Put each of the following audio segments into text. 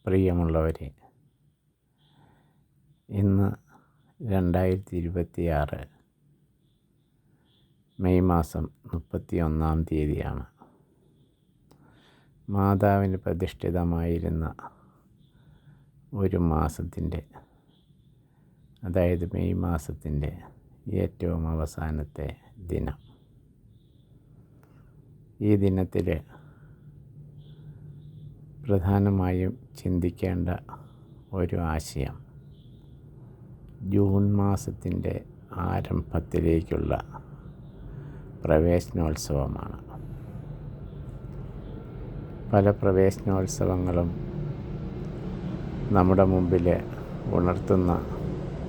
പ്രിയമുള്ളവരെ, ഇന്ന് 2026 മെയ് മാസം 31 തീയതിയാണ്. മാതാവിന് പ്രതിഷ്ഠിതമായിരുന്ന ഒരു മാസത്തിൻ്റെ, അതായത് മെയ് മാസത്തിൻ്റെ ഏറ്റവും അവസാനത്തെ ദിനം. ഈ ദിനത്തിൽ പ്രധാനമായും ചിന്തിക്കേണ്ട ഒരു ആശയം ജൂൺ മാസത്തിൻ്റെ ആരംഭത്തിലേക്കുള്ള പ്രവേശനോത്സവമാണ്. പല പ്രവേശനോത്സവങ്ങളും നമ്മുടെ മുമ്പിൽ ഉണർത്തുന്ന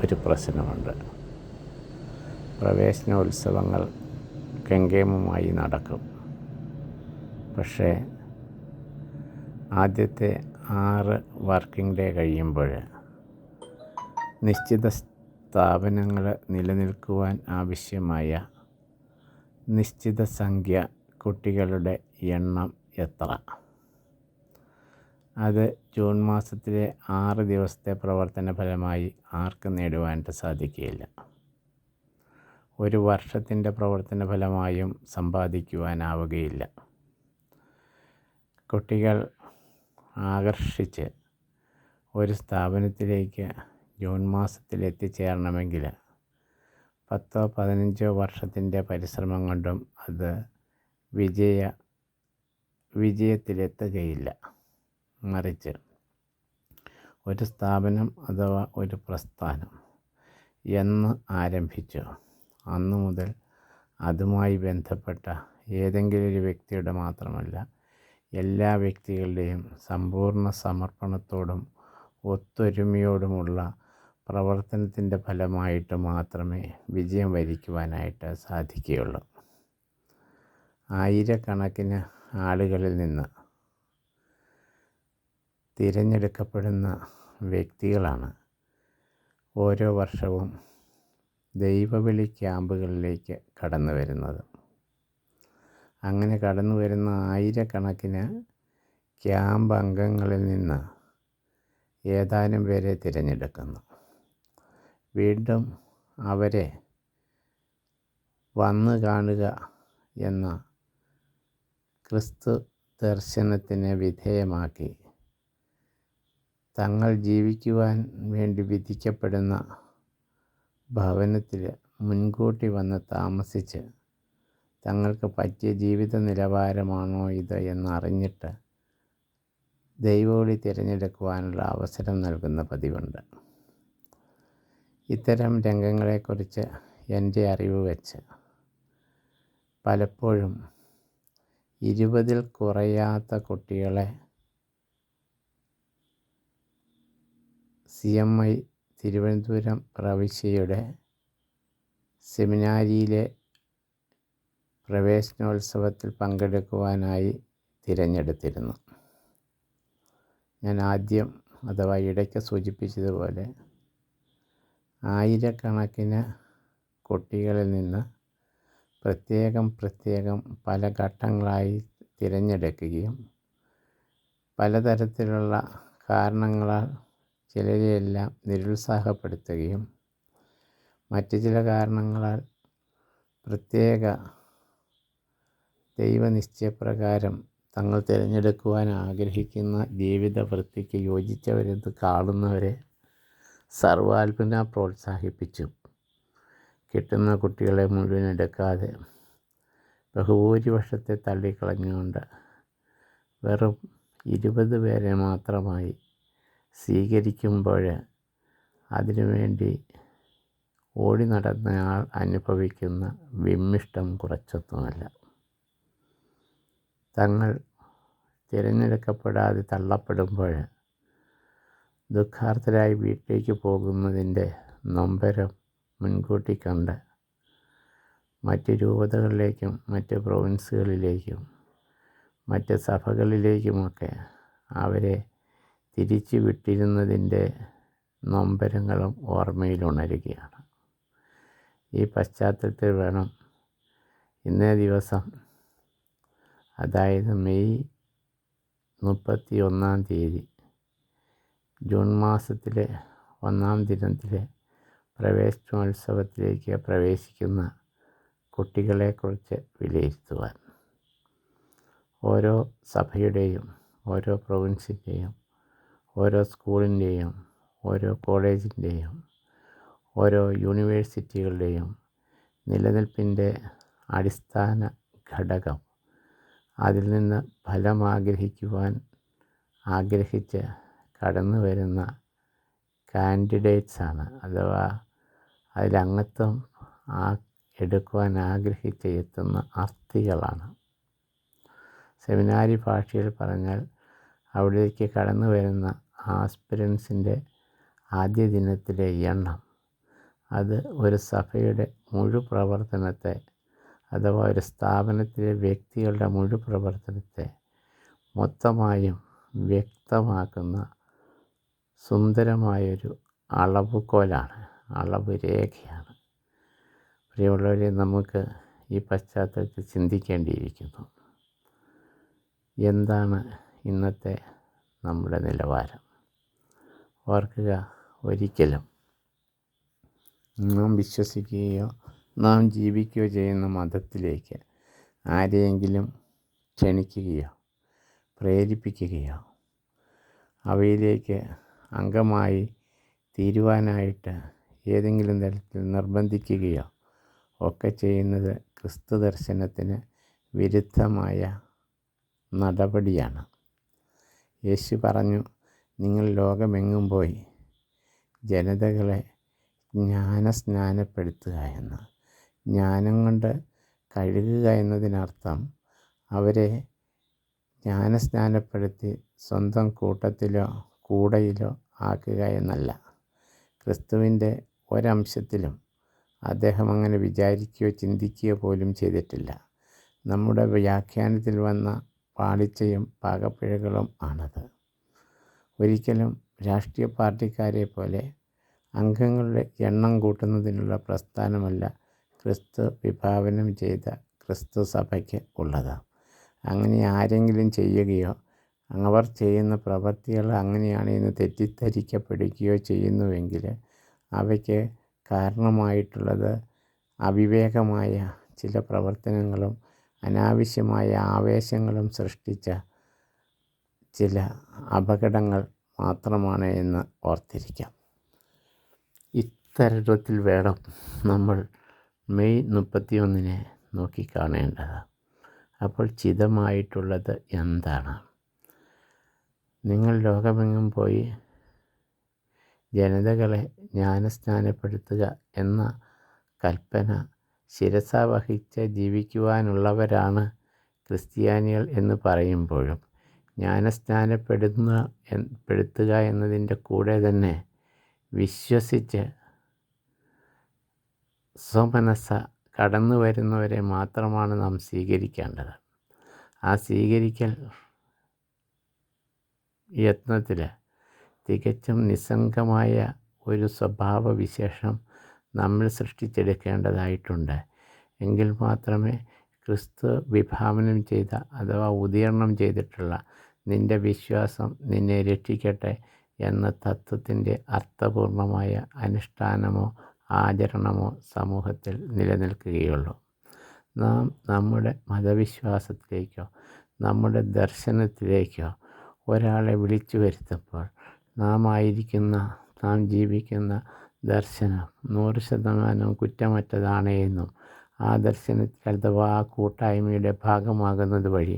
ഒരു പ്രശ്നമുണ്ട്. പ്രവേശനോത്സവങ്ങൾ കെങ്കേമമായി നടക്കും. പക്ഷേ ആദ്യത്തെ 6 വർക്കിംഗ് ഡേ കഴിയുമ്പോൾ നിശ്ചിത സ്ഥാപനങ്ങൾ നിലനിൽക്കുവാൻ ആവശ്യമായ നിശ്ചിത സംഖ്യ കുട്ടികളുടെ എണ്ണം എത്ര, അത് ജൂൺ മാസത്തിലെ 6 ദിവസത്തെ പ്രവർത്തന ഫലമായി ആർക്കും നേടുവാനായിട്ട് സാധിക്കുകയില്ല. ഒരു വർഷത്തിൻ്റെ പ്രവർത്തന ഫലമായും സമ്പാദിക്കുവാനാവുകയില്ല. കുട്ടികൾ ആകർഷിച്ച് ഒരു സ്ഥാപനത്തിലേക്ക് ജൂൺ മാസത്തിൽ എത്തിച്ചേരണമെങ്കിൽ 10-15 വർഷത്തിൻ്റെ പരിശ്രമം കൊണ്ടും അത് വിജയത്തിലെത്തുകയില്ല. മറിച്ച് ഒരു സ്ഥാപനം അഥവാ ഒരു പ്രസ്ഥാനം എന്ന് ആരംഭിച്ചു അന്നു മുതൽ അതുമായി ബന്ധപ്പെട്ട ഏതെങ്കിലും ഒരു വ്യക്തിയുടെ മാത്രമല്ല, എല്ലാ വ്യക്തികളുടെയും സമ്പൂർണ്ണ സമർപ്പണത്തോടും ഒത്തൊരുമയോടുമുള്ള പ്രവർത്തനത്തിൻ്റെ ഫലമായിട്ട് മാത്രമേ വിജയം വരിക്കുവാനായിട്ട് സാധിക്കുകയുള്ളൂ. ആയിരക്കണക്കിന് ആളുകളിൽ നിന്ന് തിരഞ്ഞെടുക്കപ്പെടുന്ന വ്യക്തികളാണ് ഓരോ വർഷവും ദൈവവിളി ക്യാമ്പുകളിലേക്ക് കടന്നു വരുന്നത്. അങ്ങനെ കടന്നു വരുന്ന ആയിരക്കണക്കിന് ക്യാമ്പ് അംഗങ്ങളിൽ നിന്ന് ഏതാനും പേരെ തിരഞ്ഞെടുക്കുന്നു. വീണ്ടും അവരെ വന്നു കാണുക എന്ന ക്രിസ്തു ദർശനത്തിന് വിധേയമാക്കി തങ്ങൾ ജീവിക്കുവാൻ വേണ്ടി വിധിക്കപ്പെടുന്ന ഭവനത്തിൽ മുൻകൂട്ടി വന്ന് താമസിച്ച് തങ്ങൾക്ക് പറ്റിയ ജീവിത നിലവാരമാണോ ഇത് എന്നറിഞ്ഞിട്ട് ദൈവവിളി തിരഞ്ഞെടുക്കുവാനുള്ള അവസരം നൽകുന്ന പതിവുണ്ട്. ഇത്തരം രംഗങ്ങളെക്കുറിച്ച് എൻ്റെ അറിവ് വെച്ച് പലപ്പോഴും 20-ൽ കുറയാത്ത കുട്ടികളെ CMI തിരുവനന്തപുരം പ്രവിശ്യയുടെ സെമിനാരിയിലെ പ്രവേശനോത്സവത്തിൽ പങ്കെടുക്കുവാനായി തിരഞ്ഞെടുത്തിരുന്നു. ഞാൻ ആദ്യം അഥവാ ഇടയ്ക്ക് സൂചിപ്പിച്ചതുപോലെ ആയിരക്കണക്കിന് കുട്ടികളിൽ നിന്ന് പ്രത്യേകം പല ഘട്ടങ്ങളായി തിരഞ്ഞെടുക്കുകയും പലതരത്തിലുള്ള കാരണങ്ങളാൽ ചിലരെയെല്ലാം നിരുത്സാഹപ്പെടുത്തുകയും മറ്റു ചില കാരണങ്ങളാൽ പ്രത്യേക ദൈവനിശ്ചയപ്രകാരം തങ്ങൾ തിരഞ്ഞെടുക്കുവാൻ ആഗ്രഹിക്കുന്ന ജീവിത വൃത്തിക്ക് യോജിച്ചവരെന്ന് കാണുന്നവരെ സർവാത്മന പ്രോത്സാഹിപ്പിച്ചു കിട്ടുന്ന കുട്ടികളെ മുഴുവൻ എടുക്കാതെ ബഹുഭൂരിപക്ഷത്തെ തള്ളിക്കളഞ്ഞുകൊണ്ട് വെറും 20 പേരെ മാത്രമായി സ്വീകരിക്കുമ്പോൾ അതിനുവേണ്ടി ഓടി നടന്നയാൾ അനുഭവിക്കുന്ന വിമ്മിഷ്ടം കുറച്ചൊന്നുമല്ല. തങ്ങൾ തിരഞ്ഞെടുക്കപ്പെടാതെ തള്ളപ്പെടുമ്പോൾ ദുഃഖാർത്തരായി വീട്ടിലേക്ക് പോകുന്നതിൻ്റെ നൊമ്പരം മുൻകൂട്ടി കണ്ട് മറ്റ് രൂപതകളിലേക്കും മറ്റ് പ്രൊവിൻസുകളിലേക്കും മറ്റ് സഭകളിലേക്കുമൊക്കെ അവരെ തിരിച്ചു വിട്ടിരുന്നതിൻ്റെ നൊമ്പരങ്ങളും ഓർമ്മയിലുണരുകയാണ്. ഈ പശ്ചാത്തലത്തിൽ വേണം ഇന്നേ ദിവസം, അതായത് മെയ് 31 ജൂൺ മാസത്തിലെ 1-ാം ദിനത്തിലെ പ്രവേശനോത്സവത്തിലേക്ക് പ്രവേശിക്കുന്ന കുട്ടികളെക്കുറിച്ച് വിലയിരുത്തുവാൻ ഓരോ സഭയുടെയും, ഓരോ പ്രൊവിൻസിൻ്റെയും, ഓരോ സ്കൂളിൻ്റെയും, ഓരോ കോളേജിൻ്റെയും, ഓരോ യൂണിവേഴ്സിറ്റികളുടെയും നിലനിൽപ്പിൻ്റെ അടിസ്ഥാന ഘടകം അതിൽ നിന്ന് ഫലമാഗ്രഹിക്കുവാൻ ആഗ്രഹിച്ച് കടന്നു വരുന്ന കാൻഡിഡേറ്റ്സാണ്. അഥവാ അതിലംഗത്വം എടുക്കുവാൻ ആഗ്രഹിച്ച് എത്തുന്ന അർത്ഥികളാണ്. സെമിനാരി ഭാഷയിൽ പറഞ്ഞാൽ അവിടേക്ക് കടന്നു വരുന്ന ആസ്പിരൻസിൻ്റെ ആദ്യ ദിനത്തിലെ എണ്ണം അത് ഒരു സഭയുടെ പ്രവർത്തനത്തെ, അഥവാ ഒരു സ്ഥാപനത്തിലെ വ്യക്തികളുടെ പ്രവർത്തനത്തെ മൊത്തമായും വ്യക്തമാക്കുന്ന സുന്ദരമായൊരു അളവുകോലാണ്, അളവ് രേഖയാണ്. പ്രിയമുള്ളവരെ, നമുക്ക് ഈ പശ്ചാത്തലത്തിൽ ചിന്തിക്കേണ്ടിയിരിക്കുന്നു. എന്താണ് ഇന്നത്തെ നമ്മുടെ നിലവാരം? ഓർക്കുക, ഒരിക്കലും നാം വിശ്വസിക്കുകയോ നാം ജീവിക്കുകയോ ചെയ്യുന്ന മതത്തിലേക്ക് ആരെയെങ്കിലും ക്ഷണിക്കുകയോ പ്രേരിപ്പിക്കുകയോ അവയിലേക്ക് അംഗമായി തീരുവാനായിട്ട് ഏതെങ്കിലും തരത്തിൽ നിർബന്ധിക്കുകയോ ഒക്കെ ചെയ്യുന്നത് ക്രിസ്തു ദർശനത്തിന് വിരുദ്ധമായ നടപടിയാണ്. യേശു പറഞ്ഞു, നിങ്ങൾ ലോകമെങ്ങും പോയി ജനതകളെ ജ്ഞാനസ്നാനപ്പെടുത്തുക എന്ന്. ജ്ഞാനം കൊണ്ട് കഴുകുക എന്നതിനർത്ഥം അവരെ ജ്ഞാനസ്നാനപ്പെടുത്തി സ്വന്തം കൂട്ടത്തിലോ കൂടയിലോ ആക്കുക എന്നല്ല. ക്രിസ്തുവിൻ്റെ ഒരംശത്തിലും അദ്ദേഹം അങ്ങനെ വിചാരിക്കുകയോ ചിന്തിക്കുകയോ പോലും ചെയ്തിട്ടില്ല. നമ്മുടെ വ്യാഖ്യാനത്തിൽ വന്ന പാളിച്ചയും പാകപ്പിഴകളും ആണത്. ഒരിക്കലും രാഷ്ട്രീയ പാർട്ടിക്കാരെ പോലെ അംഗങ്ങളുടെ എണ്ണം കൂട്ടുന്നതിനുള്ള പ്രസ്ഥാനമല്ല ക്രിസ്തു വിഭാവനം ചെയ്ത ക്രിസ്തു സഭയ്ക്ക് ഉള്ളത്. അങ്ങനെ ആരെങ്കിലും ചെയ്യുകയോ അവർ ചെയ്യുന്ന പ്രവൃത്തികൾ അങ്ങനെയാണ് എന്ന് തെറ്റിദ്ധരിക്കപ്പെടുകയോ ചെയ്യുന്നുവെങ്കിൽ അവയ്ക്ക് കാരണമായിട്ടുള്ളത് അവിവേകമായ ചില പ്രവർത്തനങ്ങളും അനാവശ്യമായ ആവേശങ്ങളും സൃഷ്ടിച്ച ചില അപകടങ്ങൾ മാത്രമാണ് എന്ന് ഓർത്തിരിക്കാം. ഇത്തരത്തിൽ വേണം നമ്മൾ മെയ് 31 നോക്കിക്കാണേണ്ടത്. അപ്പോൾ ചിതമായിട്ടുള്ളത് എന്താണ്? നിങ്ങൾ ലോകമെങ്ങും പോയി ജനതകളെ ജ്ഞാനസ്നാനപ്പെടുത്തുക എന്ന കൽപ്പന ശിരസാ വഹിച്ച് ജീവിക്കുവാനുള്ളവരാണ് ക്രിസ്ത്യാനികൾ എന്ന് പറയുമ്പോഴും ജ്ഞാനസ്നാനപ്പെടുത്തുക എന്നതിൻ്റെ കൂടെ തന്നെ വിശ്വസിച്ച് സ്വമനസ്സ കടന്നു വരുന്നവരെ മാത്രമാണ് നാം സ്വീകരിക്കേണ്ടത്. ആ സ്വീകരിക്കൽ യത്നത്തിൽ തികച്ചും നിസ്സംഗമായ ഒരു സ്വഭാവവിശേഷം നമ്മൾ സൃഷ്ടിച്ചെടുക്കേണ്ടതായിട്ടുണ്ട്. എങ്കിൽ മാത്രമേ ക്രിസ്തു വിഭാവനം ചെയ്ത അഥവാ ഉദീർണം ചെയ്തിട്ടുള്ള നിൻ്റെ വിശ്വാസം നിന്നെ രക്ഷിക്കട്ടെ എന്ന തത്വത്തിൻ്റെ അർത്ഥപൂർണമായ അനുഷ്ഠാനമോ ആചരണമോ സമൂഹത്തിൽ നിലനിൽക്കുകയുള്ളൂ. നാം നമ്മുടെ മതവിശ്വാസത്തിലേക്കോ നമ്മുടെ ദർശനത്തിലേക്കോ ഒരാളെ വിളിച്ചു വരുത്തുമ്പോൾ നാം ജീവിക്കുന്ന ദർശനം 100% കുറ്റമറ്റതാണ് എന്നും ആ ദർശനത്തിൽ അഥവാ ആ കൂട്ടായ്മയുടെ ഭാഗമാകുന്നത് വഴി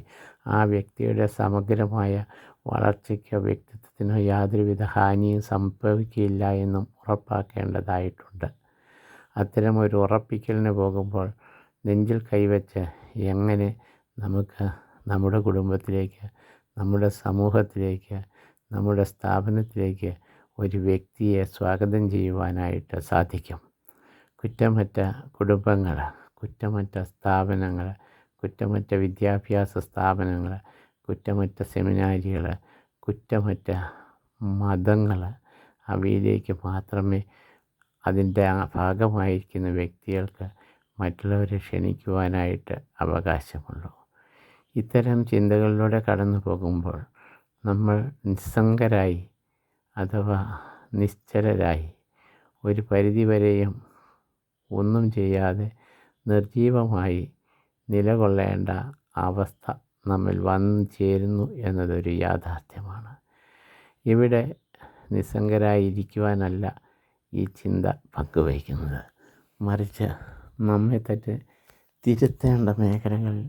ആ വ്യക്തിയുടെ സമഗ്രമായ വളർച്ചയ്ക്കോ വ്യക്തിത്വത്തിനോ യാതൊരുവിധ ഹാനിയും സംഭവിക്കില്ല എന്നും ഉറപ്പാക്കേണ്ടതായിട്ടുണ്ട്. അത്തരമൊരു ഉറപ്പിക്കലിന് പോകുമ്പോൾ നെഞ്ചിൽ കൈവച്ച് എങ്ങനെ നമുക്ക് നമ്മുടെ കുടുംബത്തിലേക്ക്, നമ്മുടെ സമൂഹത്തിലേക്ക്, നമ്മുടെ സ്ഥാപനത്തിലേക്ക് ഒരു വ്യക്തിയെ സ്വാഗതം ചെയ്യുവാനായിട്ട് സാധിക്കും? കുറ്റമറ്റ കുടുംബങ്ങൾ, കുറ്റമറ്റ സ്ഥാപനങ്ങൾ, കുറ്റമറ്റ വിദ്യാഭ്യാസ സ്ഥാപനങ്ങൾ, കുറ്റമറ്റ സെമിനാരികൾ, കുറ്റമറ്റ മതങ്ങൾ, അവയിലേക്ക് മാത്രമേ അതിൻ്റെ ഭാഗമായിരിക്കുന്ന വ്യക്തികൾക്ക് മറ്റുള്ളവരെ ക്ഷണിക്കുവാനായിട്ട് അവകാശമുള്ളൂ. ഇത്തരം ചിന്തകളിലൂടെ കടന്നു പോകുമ്പോൾ നമ്മൾ നിസ്സംഗരായി അഥവാ നിശ്ചലരായി ഒരു പരിധിവരെയും ഒന്നും ചെയ്യാതെ നിർജീവമായി നിലകൊള്ളേണ്ട അവസ്ഥ നമ്മിൽ വന്നു ചേരുന്നു എന്നതൊരു യാഥാർത്ഥ്യമാണ്. ഇവിടെ നിസ്സംഗരായിരിക്കുവാനല്ല ഈ ചിന്ത പങ്കുവയ്ക്കുന്നത്, മറിച്ച് നമ്മെ തന്നെ തിരുത്തേണ്ട മേഖലകളിൽ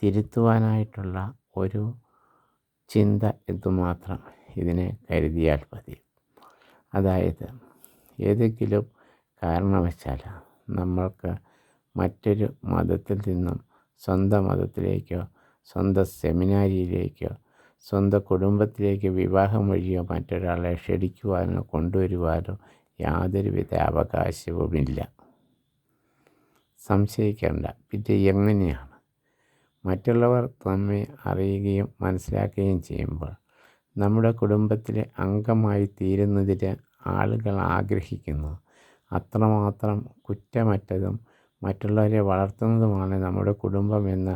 തിരുത്തുവാനായിട്ടുള്ള ഒരു ചിന്ത എന്തുമാത്രം ഇതിനെ കരുതിയാൽ മതി. അതായത് ഏതെങ്കിലും കാരണവശാൽ നമ്മൾക്ക് മറ്റൊരു മതത്തിൽ നിന്നും സ്വന്തം മതത്തിലേക്കോ സ്വന്തം സെമിനാരിയിലേക്കോ സ്വന്തം കുടുംബത്തിലേക്ക് വിവാഹം വഴിയോ മറ്റൊരാളെ ക്ഷണിക്കുവാനോ കൊണ്ടുവരുവാനോ യാതൊരുവിധ അവകാശവുമില്ല. സംശയിക്കേണ്ട. പിന്നെ എങ്ങനെയാണ് മറ്റുള്ളവർ നമ്മെ അറിയുകയും മനസ്സിലാക്കുകയും ചെയ്യുമ്പോൾ നമ്മുടെ കുടുംബത്തിലെ അംഗമായി തീരുന്നതിന് ആളുകൾ ആഗ്രഹിക്കുന്നു? അത്രമാത്രം കുറ്റമറ്റതും മറ്റുള്ളവരെ വളർത്തുന്നതുമാണ് നമ്മുടെ കുടുംബമെന്ന്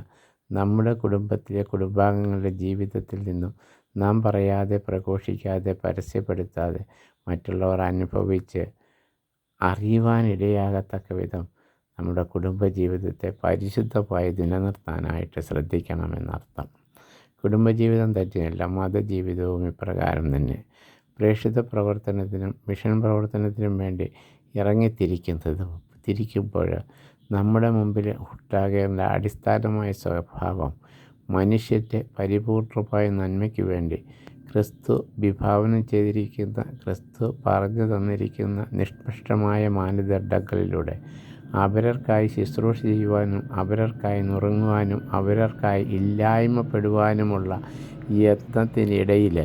നമ്മുടെ കുടുംബത്തിലെ കുടുംബാംഗങ്ങളുടെ ജീവിതത്തിൽ നിന്നും നാം പറയാതെ, പ്രഘോഷിക്കാതെ, പരസ്യപ്പെടുത്താതെ മറ്റുള്ളവർ അനുഭവിച്ച് അറിയുവാനിടയാകത്തക്ക വിധം നമ്മുടെ കുടുംബജീവിതത്തെ പരിശുദ്ധമായി നിലനിർത്താനായിട്ട് ശ്രദ്ധിക്കണമെന്നർത്ഥം. കുടുംബജീവിതം തന്നെയല്ല, മതജീവിതവും ഇപ്രകാരം തന്നെ. പ്രേക്ഷിത പ്രവർത്തനത്തിനും മിഷൻ പ്രവർത്തനത്തിനും വേണ്ടി തിരിക്കുമ്പോൾ നമ്മുടെ മുമ്പിൽ ഉണ്ടാകേണ്ട അടിസ്ഥാനമായ സ്വഭാവം മനുഷ്യൻ്റെ പരിപൂർണമായ നന്മയ്ക്ക് വേണ്ടി ക്രിസ്തു വിഭാവനം ചെയ്തിരിക്കുന്ന, ക്രിസ്തു പറഞ്ഞു തന്നിരിക്കുന്ന നിഷ്പക്ഷമായ മാനദണ്ഡങ്ങളിലൂടെ അവരർക്കായി ശുശ്രൂഷ ചെയ്യുവാനും അവരർക്കായി നുറുങ്ങുവാനും അവരർക്കായി ഇല്ലായ്മപ്പെടുവാനുമുള്ള യത്നത്തിനിടയിൽ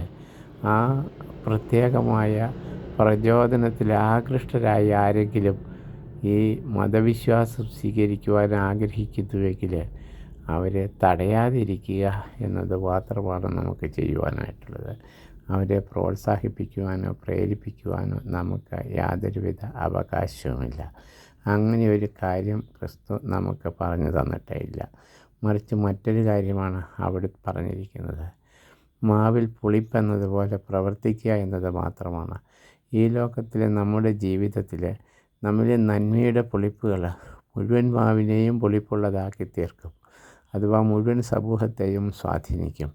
ആ പ്രത്യേകമായ പ്രചോദനത്തിൽ ആകൃഷ്ടരായ ആരെങ്കിലും ഈ മതവിശ്വാസം സ്വീകരിക്കുവാൻ ആഗ്രഹിക്കുന്നുവെങ്കിൽ അവരെ തടയാതിരിക്കുക എന്നത് മാത്രമാണ് നമുക്ക് ചെയ്യുവാനായിട്ടുള്ളത്. അവരെ പ്രോത്സാഹിപ്പിക്കുവാനോ പ്രേരിപ്പിക്കുവാനോ നമുക്ക് യാതൊരുവിധ അവകാശവുമില്ല. അങ്ങനെ ഒരു കാര്യം ക്രിസ്തു നമുക്ക് പറഞ്ഞു തന്നിട്ടേ ഇല്ല. മറിച്ച് മറ്റൊരു കാര്യമാണ് അവിടെ പറഞ്ഞിരിക്കുന്നത്. മാവിൽ പുളിപ്പെന്നതുപോലെ പ്രവർത്തിക്കുക എന്നത് മാത്രമാണ്. ഈ ലോകത്തിലെ നമ്മുടെ ജീവിതത്തിൽ നമ്മിലെ നന്മയുടെ പുളിപ്പുകൾ മുഴുവൻ മാവിനെയും പുളിപ്പുള്ളതാക്കി തീർക്കും, അഥവാ മുഴുവൻ സമൂഹത്തെയും സ്വാധീനിക്കും.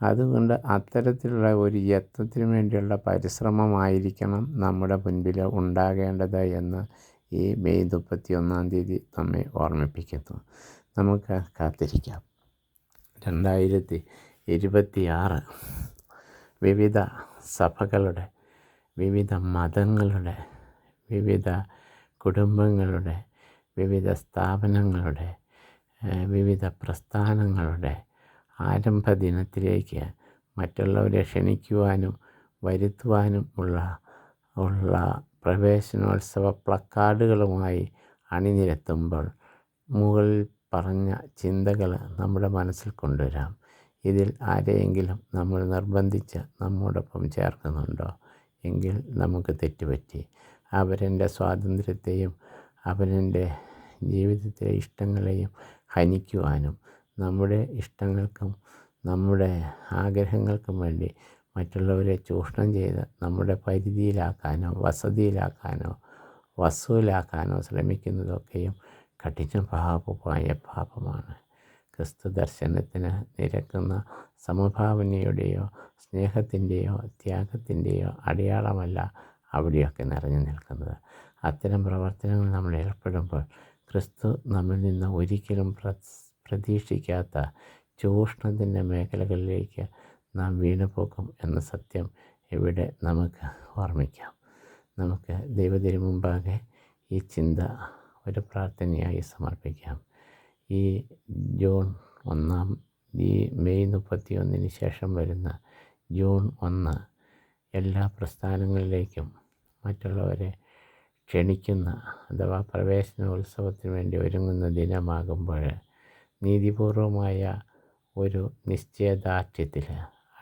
അതുകൊണ്ട് അത്തരത്തിലുള്ള ഒരു യത്നത്തിന് വേണ്ടിയുള്ള പരിശ്രമമായിരിക്കണം നമ്മുടെ മുൻപിൽ ഉണ്ടാകേണ്ടത് എന്ന് ഈ മെയ് 31 നമ്മെ ഓർമ്മിപ്പിക്കുന്നു. നമുക്ക് കാത്തിരിക്കാം. 2026 വിവിധ സഭകളുടെ, വിവിധ മതങ്ങളുടെ, വിവിധ കുടുംബങ്ങളുടെ, വിവിധ സ്ഥാപനങ്ങളുടെ, വിവിധ പ്രസ്ഥാനങ്ങളുടെ ആരംഭ ദിനത്തിലേക്ക് മറ്റുള്ളവരെ ക്ഷണിക്കുവാനും വരുത്തുവാനും ഉള്ള പ്രവേശനോത്സവ പ്ലക്കാർഡുകളുമായി അണിനിരത്തുമ്പോൾ മുകളിൽ പറഞ്ഞ ചിന്തകൾ നമ്മുടെ മനസ്സിൽ കൊണ്ടുവരാം. ഇതിൽ ആരെയെങ്കിലും നമ്മൾ നിർബന്ധിച്ച് നമ്മോടൊപ്പം ചേർക്കുന്നുണ്ടോ എങ്കിൽ നമുക്ക് തെറ്റുപറ്റി. അവരെൻ്റെ സ്വാതന്ത്ര്യത്തെയും അവരെൻ്റെ ജീവിതത്തിലെ ഇഷ്ടങ്ങളെയും ഹനിക്കുവാനും നമ്മുടെ ഇഷ്ടങ്ങൾക്കും നമ്മുടെ ആഗ്രഹങ്ങൾക്കും വേണ്ടി മറ്റുള്ളവരെ ചൂഷണം ചെയ്ത് നമ്മുടെ പരിധിയിലാക്കാനോ വസതിയിലാക്കാനോ വസൂലാക്കാനോ ശ്രമിക്കുന്നതൊക്കെയും കഠിനമായ പാപമാണ്. ക്രിസ്തു ദർശനത്തിന് നിരക്കുന്ന സമഭാവനയുടെയോ സ്നേഹത്തിൻ്റെയോ ത്യാഗത്തിൻ്റെയോ അടയാളമല്ല അവിടെയൊക്കെ നിറഞ്ഞു നിൽക്കുന്നത്. അത്തരം പ്രവർത്തനങ്ങൾ നമ്മൾ ഏർപ്പെടുമ്പോൾ ക്രിസ്തു നമ്മിൽ നിന്ന് ഒരിക്കലും പ്രതീക്ഷിക്കാത്ത ചൂഷണത്തിൻ്റെ മേഖലകളിലേക്ക് നാം വീണുപോകും എന്ന സത്യം ഇവിടെ നമുക്ക് ഓർമ്മിക്കാം. നമുക്ക് ദൈവത്തിന് മുമ്പാകെ ഈ ചിന്ത ഒരു പ്രാർത്ഥനയായി സമർപ്പിക്കാം. ഈ ജൂൺ 1 ഈ മെയ് 31 ശേഷം വരുന്ന ജൂൺ 1 എല്ലാ പ്രസ്ഥാനങ്ങളിലേക്കും മറ്റുള്ളവരെ ക്ഷണിക്കുന്ന അഥവാ പ്രവേശനോത്സവത്തിന് വേണ്ടി ഒരുങ്ങുന്ന ദിനമാകുമ്പോൾ നീതിപൂർവമായ ഒരു നിശ്ചയദാർഢ്യത്തിൽ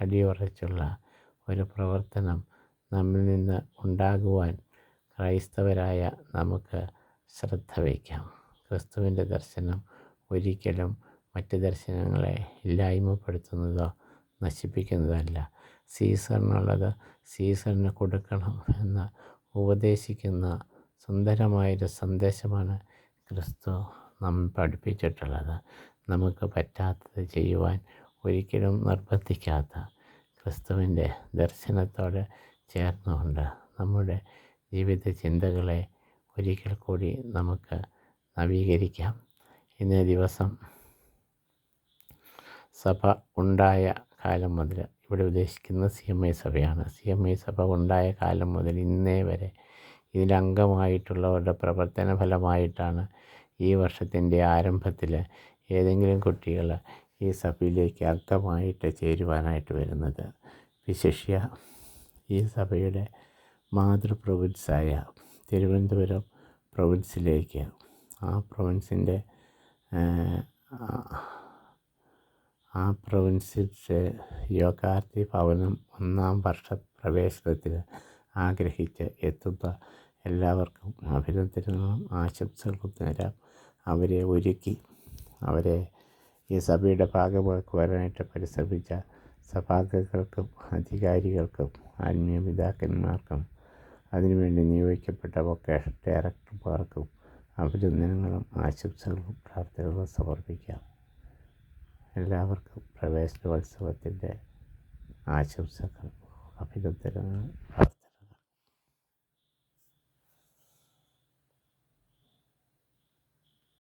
അടിയുറച്ചുള്ള ഒരു പ്രവർത്തനം നമ്മിൽ നിന്ന് ഉണ്ടാകുവാൻ ക്രൈസ്തവരായ നമുക്ക് ശ്രദ്ധ വയ്ക്കാം. ക്രിസ്തുവിൻ്റെ ദർശനം ഒരിക്കലും മറ്റ് ദർശനങ്ങളെ ഇല്ലായ്മപ്പെടുത്തുന്നതോ നശിപ്പിക്കുന്നതല്ല. സീസറിനുള്ളത് സീസറിന് കൊടുക്കണം എന്ന് ഉപദേശിക്കുന്ന സുന്ദരമായൊരു സന്ദേശമാണ് ക്രിസ്തു നമ്മെ പഠിപ്പിച്ചിട്ടുള്ളത്. നമുക്ക് പറ്റാത്തത് ചെയ്യുവാൻ ഒരിക്കലും നിർബന്ധിക്കാത്ത ക്രിസ്തുവിൻ്റെ ദർശനത്തോട് ചേർന്നുകൊണ്ട് നമ്മുടെ ജീവിത ചിന്തകളെ ഒരിക്കൽ കൂടി നമുക്ക് നവീകരിക്കാം. ഇന്നേ ദിവസം സഭ ഉണ്ടായ കാലം മുതൽ, ഇവിടെ ഉദ്ദേശിക്കുന്ന CMI സഭയാണ്. CMI സഭ ഉണ്ടായ കാലം മുതൽ ഇന്നേ വരെ ഇതിലംഗമായിട്ടുള്ളവരുടെ പ്രവർത്തന ഫലമായിട്ടാണ് ഈ വർഷത്തിൻ്റെ ആരംഭത്തിൽ ഏതെങ്കിലും കുട്ടികൾ ഈ സഭയിലേക്ക് അംഗമായിട്ട് ചേരുവാനായിട്ട് വരുന്നത്. വിശിഷ്യ ഈ സഭയുടെ മാതൃ പ്രൊവിൻസായ തിരുവനന്തപുരം പ്രൊവിൻസിലേക്ക്, ആ പ്രൊവിൻസിലെ യോഗാർത്ഥി ഭവനം 1-ാം വർഷ പ്രവേശനത്തിന് ആഗ്രഹിച്ച് എത്തുന്ന എല്ലാവർക്കും അഭിനന്ദനങ്ങളും ആശംസകളും നേരാം. അവരെ ഒരുക്കി, അവരെ ഈ സഭയുടെ ഭാഗമാക്കുവാനായിട്ട് പരിശ്രമിച്ച സഭാംഗങ്ങൾക്കും അധികാരികൾക്കും ആത്മീയ പിതാക്കന്മാർക്കും അതിനുവേണ്ടി നിയോഗിക്കപ്പെട്ട വൊക്കേഷൻ ഡയറക്ടർമാർക്കും അഭിനന്ദനങ്ങളും ആശംസകളും പ്രാർത്ഥനകളും സമർപ്പിക്കാം. എല്ലാവർക്കും പ്രവേശനോത്സവത്തിൻ്റെ ആശംസകൾ, അഭിനന്ദനങ്ങൾ.